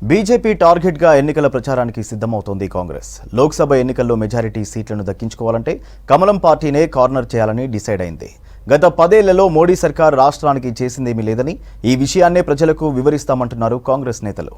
BJP టార్గెట్గా ఎన్నికల ప్రచారానికి సిద్ధమవుతోంది కాంగ్రెస్. లోక్సభ ఎన్నికల్లో మెజారిటీ సీట్లను దక్కించుకోవాలంటే కమలం పార్టీనే కార్నర్ చేయాలని డిసైడ్ అయింది. గత 10 ఏళ్లలో మోడీ సర్కార్ రాష్ట్రానికి చేసిందేమీ లేదని, ఈ విషయాన్నే ప్రజలకు వివరిస్తామంటున్నారు కాంగ్రెస్ నేతలు.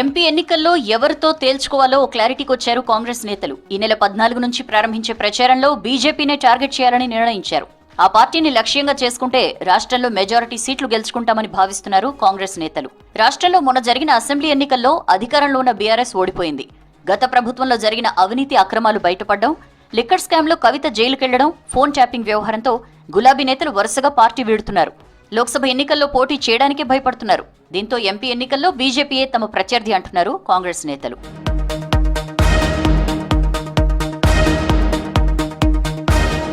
ఎంపీ ఎన్నికల్లో ఎవరితో తేల్చుకోవాలో ఓ క్లారిటీకి వచ్చారు కాంగ్రెస్ నేతలు. ఈ నెల 14 నుంచి ప్రారంభించే ప్రచారంలో బీజేపీనే టార్గెట్ చేయాలని నిర్ణయించారు. ఆ పార్టీని లక్ష్యంగా చేసుకుంటే రాష్ట్రంలో మెజారిటీ సీట్లు గెలుచుకుంటామని భావిస్తున్నారు కాంగ్రెస్ నేతలు. రాష్ట్రంలో మొన్న జరిగిన అసెంబ్లీ ఎన్నికల్లో అధికారంలో ఉన్న బీఆర్ఎస్ ఓడిపోయింది. గత ప్రభుత్వంలో జరిగిన అవినీతి అక్రమాలు బయటపడడం, లిక్కర్ స్కామ్లో కవిత జైలుకెళ్లడం, ఫోన్ ట్యాపింగ్ వ్యవహారంతో గులాబీ నేతలు వరుసగా పార్టీ వీడుతున్నారు. లోక్సభ ఎన్నికల్లో పోటీ చేయడానికే భయపడుతున్నారు. దీంతో ఎంపీ ఎన్నికల్లో బీజేపీయే తమ ప్రత్యర్థి అంటున్నారు కాంగ్రెస్ నేతలు.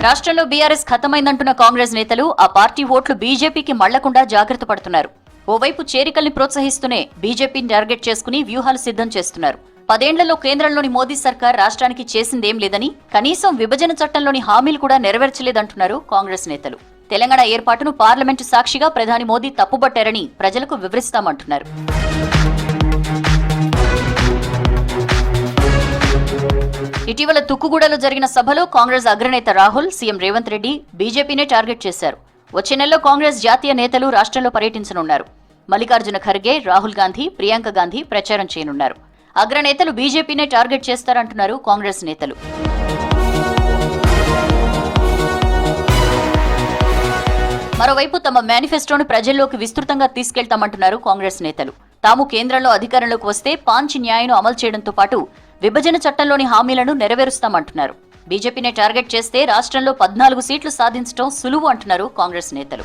రాష్ట్రంలో బీఆర్ఎస్ ఖతమైందంటున్న కాంగ్రెస్ నేతలు ఆ పార్టీ ఓట్లు బీజేపీకి మళ్లకుండా జాగ్రత్త పడుతున్నారు. ఓవైపు చేరికల్ని ప్రోత్సహిస్తూనే బీజేపీని టార్గెట్ చేసుకుని వ్యూహాలు సిద్ధం చేస్తున్నారు. 10 ఏళ్లలో కేంద్రంలోని మోదీ సర్కార్ రాష్ట్రానికి చేసిందేం లేదని, కనీసం విభజన చట్టంలోని హామీలు కూడా నెరవేర్చలేదంటున్నారు కాంగ్రెస్ నేతలు. తెలంగాణ ఏర్పాటును పార్లమెంటు సాక్షిగా ప్రధాని మోదీ తప్పుబట్టారని ప్రజలకు వివరిస్తామంటున్నారు. ఇటీవల తుక్కుగూడలో జరిగిన సభలో కాంగ్రెస్ అగ్రనేత రాహుల్, సీఎం రేవంత్ రెడ్డి బీజేపీనే టార్గెట్ చేశారు. వచ్చే నెలలో కాంగ్రెస్ జాతీయ నేతలు రాష్ట్రంలో పర్యటించనున్నారు. మల్లికార్జున ఖర్గే, రాహుల్ గాంధీ, ప్రియాంక గాంధీ ప్రచారం చేయనున్నారు. అగ్రనేతలు బీజేపీనే టార్గెట్ చేస్తారంటున్నారు కాంగ్రెస్ నేతలు. మరోవైపు తమ మేనిఫెస్టోను ప్రజల్లోకి విస్తృతంగా తీసుకెళ్తామంటున్నారు కాంగ్రెస్ నేతలు. తాము కేంద్రంలో అధికారంలోకి వస్తే పాంచ్ న్యాయను అమలు చేయడంతో పాటు విభజన చట్టంలోని హామీలను నెరవేరుస్తామంటున్నారు. బీజేపీనే టార్గెట్ చేస్తే రాష్ట్రంలో 14 సీట్లు సాధించడం సులువు అంటున్నారు కాంగ్రెస్ నేతలు.